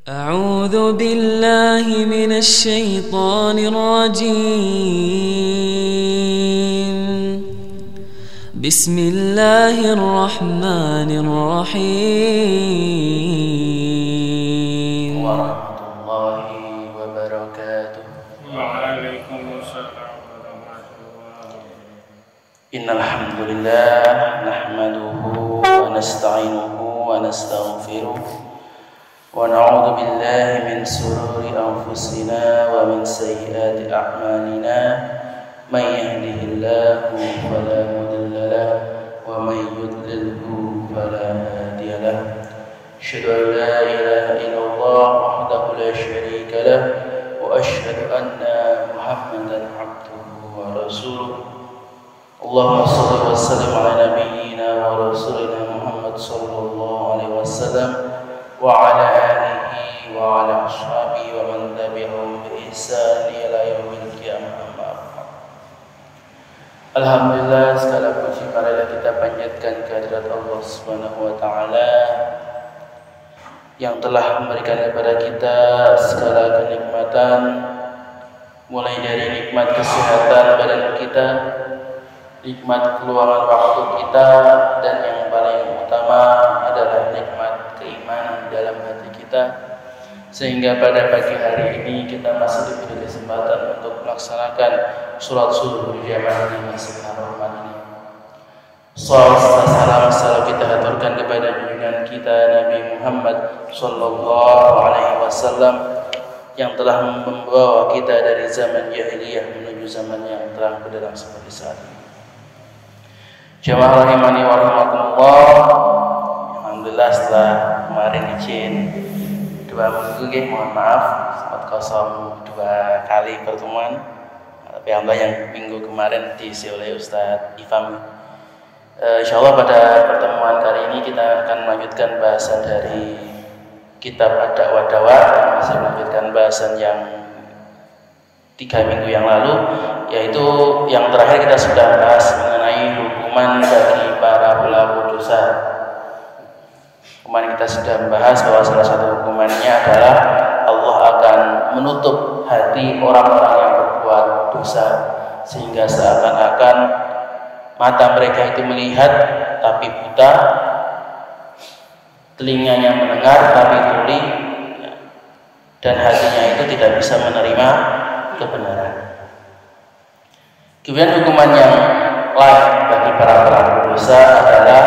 أعوذ بالله من الشيطان الرجيم. بسم الله الرحمن الرحيم. ورحمة الله وبركاته. وعليكم السلام ورحمة الله. إن الحمد لله نحمده ونستعينه ونستغفره ونعوذ بالله من شرور أنفسنا ومن سيئات أعمالنا. من يهده الله فلا مضل له ومن يضلله فلا هادي له. أشهد أن لا إله إلا الله وحده لا شريك له وأشهد أن محمدا عبده ورسوله. اللهم صل وسلم على نبينا ورسولنا محمد صلى الله عليه وسلم وعلى آله وعلى أصحابه ومن تبعهم بإحسان إلى يوم القيامة. Alhamdulillah, segala puji marilah kita panjatkan kehadirat Allah Subhanahu wa taala yang telah memberikan kepada kita segala kenikmatan, mulai dari nikmat kesehatan badan kita, nikmat keluangan waktu kita, dan yang paling utama adalah nikmat keimanan dalam hati kita, sehingga pada pagi hari ini kita masih diberi kesempatan untuk melaksanakan sholat subuh berjamaah di Masjid Ar-Rahman ini. Salam selalu kita haturkan kepada junjungan kita Nabi Muhammad sallallahu alaihi wasallam yang telah membawa kita dari zaman jahiliyah menuju zaman yang terang benderang seperti saat ini. Jamaah rahimani wa rahimakumullah. Alhamdulillah, setelah kemarin izin 2 minggu, mohon maaf sempat kosong 2 kali pertemuan. Tapi alhamdulillah yang minggu kemarin diisi oleh Ustadz Ifam. Insyaallah pada pertemuan kali ini kita akan melanjutkan bahasan dari kitab Ad-Da'wah Dawa, yang masih melanjutkan bahasan yang 3 minggu yang lalu, yaitu yang terakhir kita sudah bahas mengenai hukuman bagi para pelaku dosa. Kemarin kita sudah membahas bahwa salah satu hukumannya adalah Allah akan menutup hati orang-orang yang berbuat dosa, sehingga seakan-akan mata mereka itu melihat tapi buta, telinganya mendengar tapi tuli, dan hatinya itu tidak bisa menerima kebenaran. Kemudian hukuman yang lain bagi para pelaku dosa adalah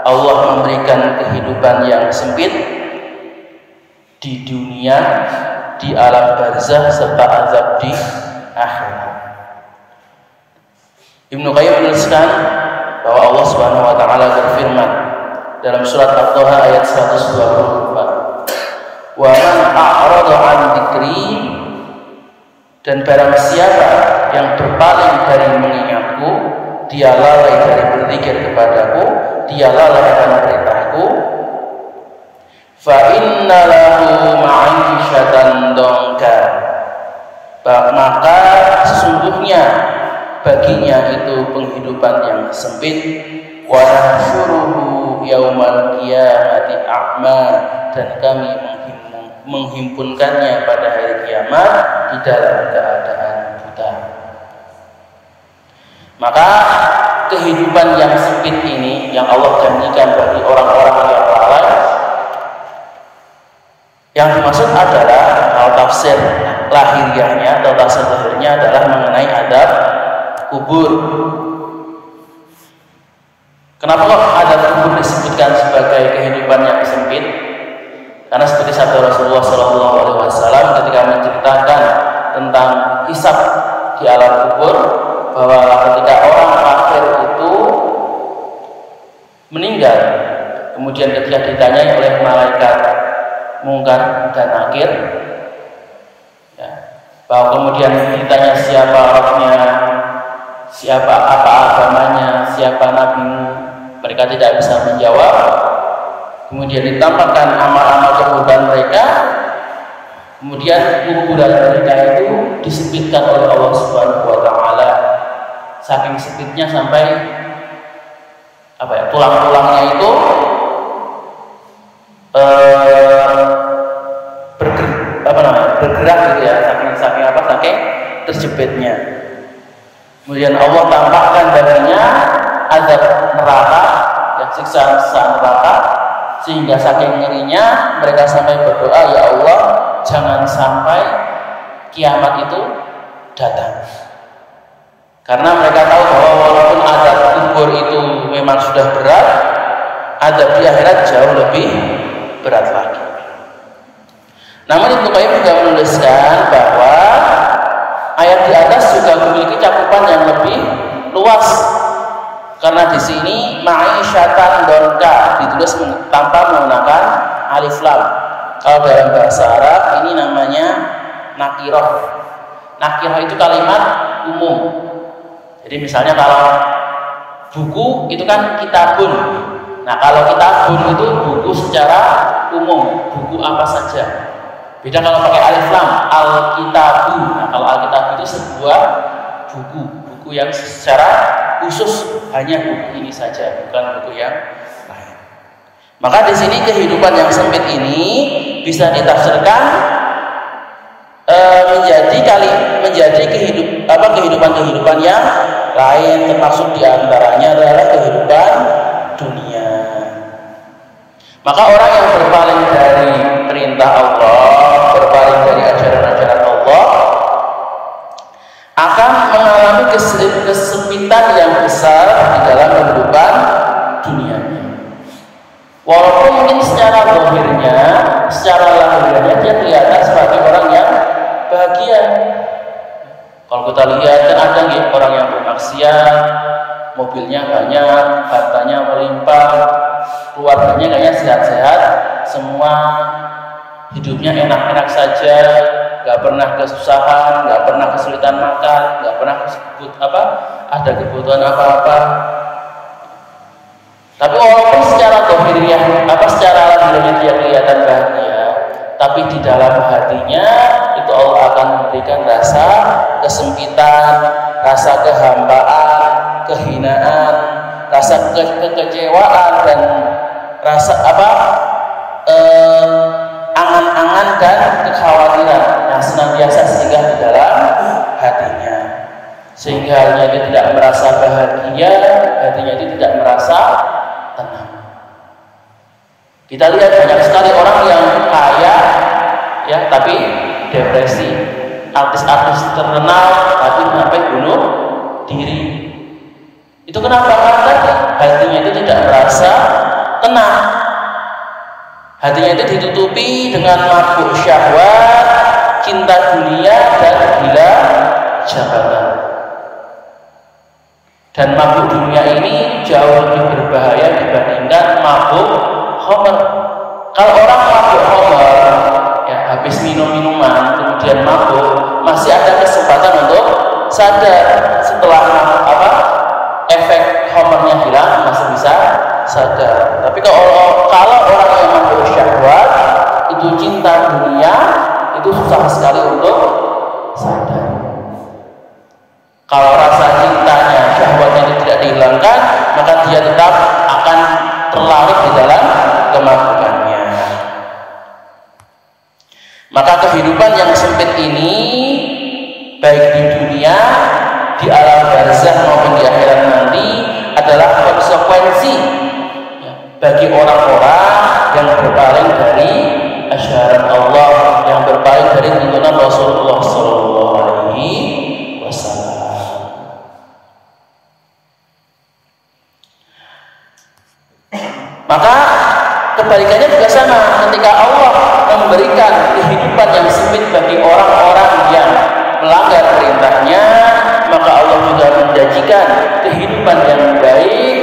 Allah memberikan kehidupan yang sempit di dunia, di alam barzakh, serta azab di akhirat. Ibnu Qayyim menuliskan bahwa Allah Subhanahu wa taala berfirman dalam surat At-Taha ayat 124, "Wa man a'rada 'an dzikri," dan barang siapa yang berpaling dari mengingatku, dia lalai dari berzikir kepadaku, dia lalai akan perintahku, fa inna lahu ma'isyatan dongka, maka sesungguhnya baginya itu penghidupan yang sempit, wa nahsyuruhu yaumal qiyamati a'ma, dan kami menghimpunkannya pada hari kiamat di dalam keadaan buta. Maka kehidupan yang sempit ini yang Allah janjikan bagi orang-orang yang lalai, yang dimaksud adalah, kalau tafsir lahiriahnya atau tafsir lahirnya adalah mengenai adab kubur. Kenapa kok adab kubur disebutkan sebagai kehidupan yang sempit? Karena seperti sabda Rasulullah SAW ketika menceritakan tentang hisab di alam kubur, bahwa ketika orang kafir itu meninggal, kemudian ketika ditanyai oleh malaikat Mungkar dan Nakir, ya, bahwa kemudian ditanya siapa rohnya, siapa apa agamanya, siapa nabimu, mereka tidak bisa menjawab. Kemudian ditampakkan amal-amal keburukan mereka, kemudian kuburan mereka itu disempitkan oleh Allah Subhanahu wa taala, saking sempitnya sampai tulang-tulangnya itu bergerak gitu ya, saking terjepitnya. Kemudian Allah tampakkan baginya azab neraka, yang siksa neraka, sehingga saking ngerinya mereka sampai berdoa, ya Allah, jangan sampai kiamat itu datang. Karena mereka tahu bahwa walaupun azab kubur itu memang sudah berat, azab di akhirat jauh lebih berat lagi. Namun Ibnu Qayyim juga menuliskan bahwa ayat di atas juga memiliki cakupan yang lebih luas, karena di sini ma'isyatan donka ditulis tanpa menggunakan alif lam. Kalau dalam bahasa Arab ini namanya nakirah. Nakirah itu kalimat umum. Jadi misalnya kalau buku itu kan kitabun. Nah kalau kitabun itu buku secara umum, buku apa saja. Beda kalau pakai alif lam, al-kitabu. Nah kalau al-kitabu itu sebuah buku yang secara khusus hanya buku ini saja, bukan buku yang lain. Maka di sini kehidupan yang sempit ini bisa ditafsirkan menjadi kehidupan yang lain, termasuk diantaranya adalah kehidupan dunia. Maka orang yang berpaling dari perintah Allah, berpaling dari ajaran-ajaran Allah, akan mengalami kesempitan yang besar di dalam kehidupan dunianya. Walaupun mungkin secara zahirnya, secara lahiriahnya dia kelihatan sebagai orang yang bahagia. Kalau kita lihat kan ada nih orang yang bermaksiat, mobilnya banyak, hartanya melimpah, keluarganya kayaknya sehat-sehat, semua hidupnya enak-enak saja, nggak pernah kesusahan, nggak pernah kesulitan makan, nggak pernah ada kebutuhan apa-apa. Tapi walaupun secara zahirnya secara lahirnya dia kelihatan bahagia, tapi di dalam hatinya itu Allah akan memberikan rasa kesempitan, rasa kehambaan, kehinaan, rasa kekecewaan, dan rasa angan-angan dan kekhawatiran yang senantiasa singgah di dalam hatinya, sehingga hatinya itu tidak merasa bahagia, hatinya itu tidak merasa tenang. Kita lihat banyak sekali orang yang kaya ya tapi depresi, artis-artis terkenal tapi sampai bunuh diri. Itu kenapa? Karena hatinya itu tidak merasa tenang. Hatinya itu ditutupi dengan mabuk syahwat, cinta dunia, dan gila jabatan. Dan mabuk dunia ini jauh lebih berbahaya dibandingkan mabuk khamr. Kalau orang mabuk khamr, ya habis minum minuman kemudian mabuk, masih ada kesempatan untuk sadar. Setelah efek khamrnya hilang masih bisa sadar. Tapi kalau orang yang mabuk syahwat, itu cinta dunia, itu susah sekali untuk sadar. Kalau rasa cintanya, syahwatnya itu tidak dihilangkan, maka dia tetap akan terlarut di dalam kemabukannya. Maka kehidupan yang sempit ini, baik di dunia, di alam barzakh maupun di akhirat nanti, adalah konsekuensi bagi orang-orang yang berpaling dari ajaran Allah, yang berpaling dari tuntunan Rasulullah SAW. Maka kebalikannya juga sama. Ketika Allah memberikan kehidupan yang sempit bagi orang-orang yang melanggar perintahnya, maka Allah juga menjanjikan kehidupan yang baik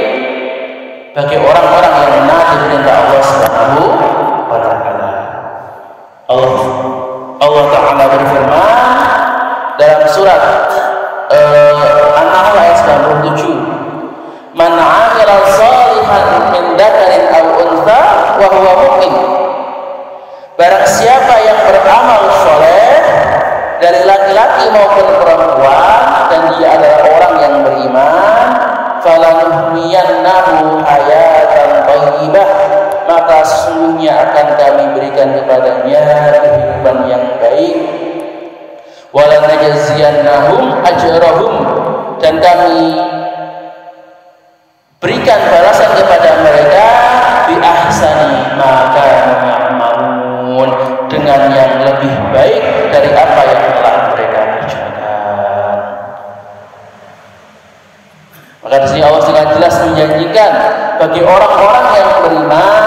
bagi orang-orang yang menaati perintah Allah Subhanahu wa Ta'ala. Allah Ta'ala berfirman dalam surat An-Nahl ayat 97, "Man 'amila shalihan min dzakarin aw untha wa huwa mu'min." Barang siapa yang beramal soleh dari laki-laki maupun perempuan dan dia adalah orang yang beriman, falanuhyiyannahu hayatan thayyibah, maka sesungguhnya akan kami berikan kepadanya kehidupan yang baik. Wala najziyannahum ajrahum, dan kami berikan balasan kepada mereka bi ahsani ma kanu ya'malun, dengan yang lebih baik dari apa yang telah mereka kerjakan. Maka di sini Allah sangat jelas menjanjikan bagi orang-orang yang beriman,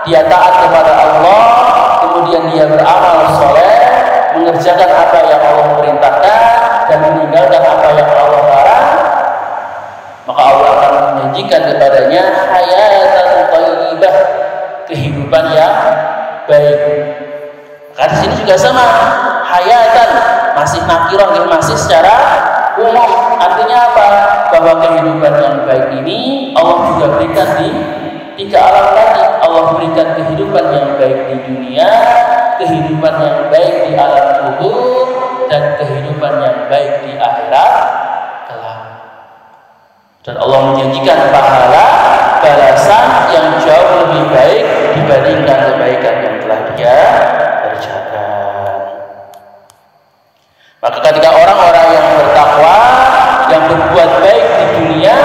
dia taat kepada Allah, kemudian dia beramal soleh, mengerjakan apa yang Allah perintahkan dan meninggalkan apa yang Allah larang, maka Allah akan menjanjikan kepadanya hayatan thayyibah, kehidupan yang baik. Maka di sini juga sama, hayatan masih nakirah, masih secara umum. Artinya apa? Bahwa kehidupan yang baik ini Allah juga berikan di 3 alam tadi. Allah berikan kehidupan yang baik di dunia, kehidupan yang baik di alam kubur, dan kehidupan yang baik di akhirat kelak. Dan Allah menjanjikan pahala balasan yang jauh lebih baik dibandingkan kebaikan yang telah dia kerjakan. Maka ketika orang-orang yang bertakwa, yang berbuat baik di dunia,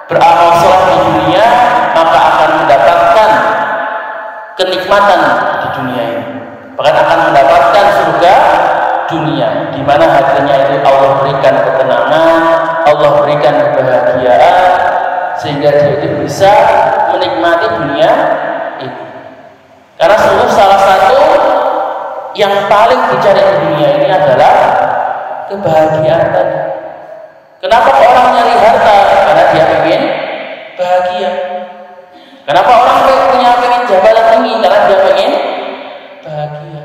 beramal saleh di dunia, maka akan mendapatkan kenikmatan di dunia ini. Bahkan akan mendapatkan surga dunia, di mana hatinya itu Allah berikan ketenangan, Allah berikan kebahagiaan, sehingga dia itu bisa menikmati dunia ini. Karena sungguh salah satu yang paling dicari di dunia ini adalah kebahagiaan tadi. Kenapa orang nyari harta? Karena dia ingin bahagia. Kenapa orang pengen jabatan tinggi? Karena dia pengen bahagia.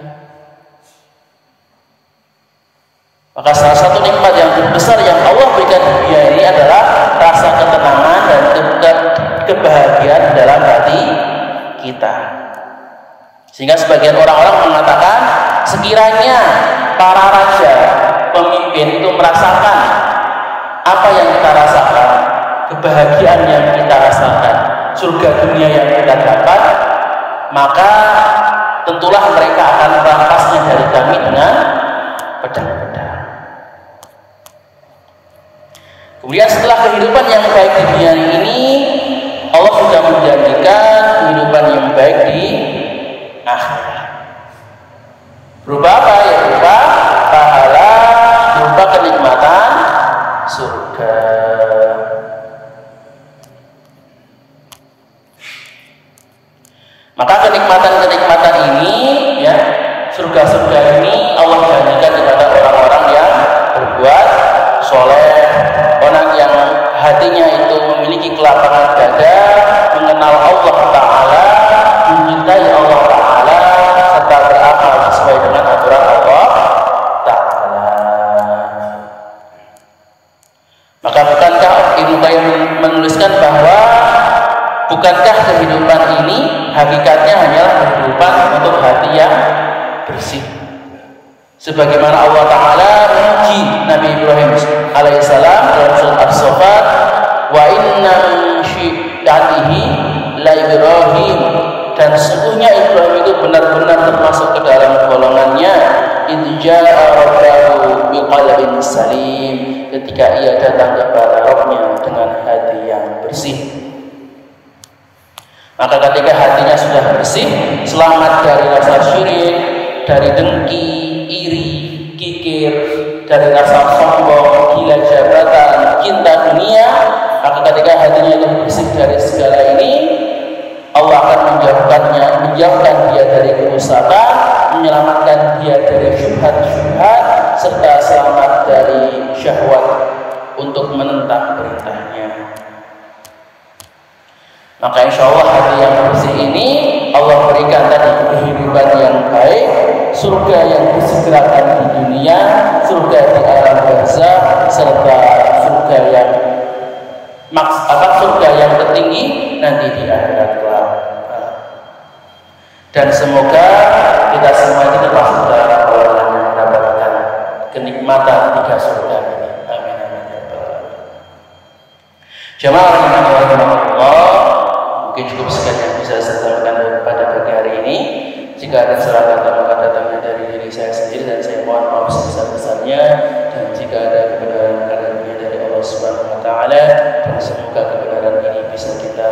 Maka salah satu nikmat yang terbesar yang Allah berikan di dunia ini adalah rasa ketenangan dan kebahagiaan dalam hati kita. Sehingga sebagian orang-orang mengatakan, sekiranya para raja, pemimpin itu merasakan apa yang kita rasakan, kebahagiaan yang kita rasakan, surga dunia yang kita dapat, maka tentulah mereka akan merampasnya dari kami dengan pedang-pedang. Kemudian setelah kehidupan yang baik di dunia ini, Allah sudah menjanjikan kehidupan yang baik di akhirat. Berupa apa? Ya berupa pahala, berupa kenikmatan surga. Maka kenikmatan-kenikmatan ini, ya, surga-surga ini Allah janjikan kepada orang-orang yang berbuat soleh, orang yang hatinya itu memiliki kelapangan dada, mengenal Allah Ta'ala, mencintai Allah Ta'ala, serta beramal sesuai dengan aturan Allah Ta'ala. Maka bukankah Ibnu Qayyim menuliskan bahwa bukankah kehidupan ini hakikatnya hanyalah kehidupan untuk hati yang bersih? Sebagaimana Allah Ta'ala memuji Nabi Ibrahim alaihissalam dalam surat As-Saffat, wa inna min syi'atihi la Ibrahim, dan sesungguhnya Ibrahim itu benar-benar termasuk ke dalam golongannya idja'a rabbahu biqalbin salim, ketika ia datang kepada Rabbnya dengan hati yang bersih. Maka ketika hatinya sudah bersih, selamat dari rasa syirik, dari dengki, iri, kikir, dari rasa sombong, gila jabatan, cinta dunia, maka ketika hatinya itu bersih dari segala ini, Allah akan menjauhkan dia dari kerusakan, menyelamatkan dia dari syubhat-syubhat, serta selamat dari syahwat untuk menentang perintahnya. Maka insya Allah hati yang bersih ini Allah berikan tadi kehidupan yang baik, surga yang disegerakan di dunia, surga di alam barzakh, serta surga yang surga yang tertinggi nanti di akhirat kelak. Dan semoga kita semua ini termasuk dalam golongan yang mendapatkan kenikmatan 3 surga ini. Amin amin ya rabbal alamin. Jamaah rahimahullah, mungkin cukup sekian yang bisa Jika ada salah kata maka datangnya dari diri saya sendiri dan saya mohon maaf sebesar-besarnya. Dan jika ada kebenaran karenanya dari Allah Subhanahu wa taala, dan semoga kebenaran ini bisa kita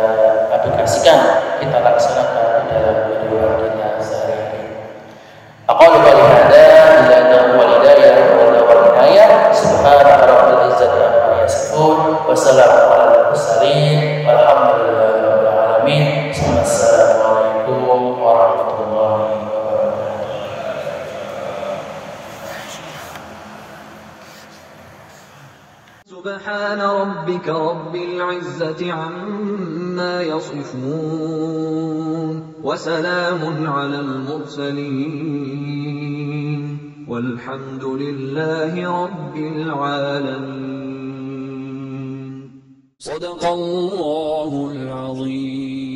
aplikasikan, kita laksanakan di dalam kehidupan kita sehari-hari. Aqulu qawli hadza lillahi wal hidayah wal hidayah. Subhana rabbil izzati amma yasifun wa salamun alal mursalin walhamdulillahi rabbil alamin. Assalamualaikum warahmatullahi wabarakatuh. Subhana rabbika rabbil izzati amma yasifun wa salamun alal mursalin walhamdulillahi rabbil alamin. Sadaqallahul azim.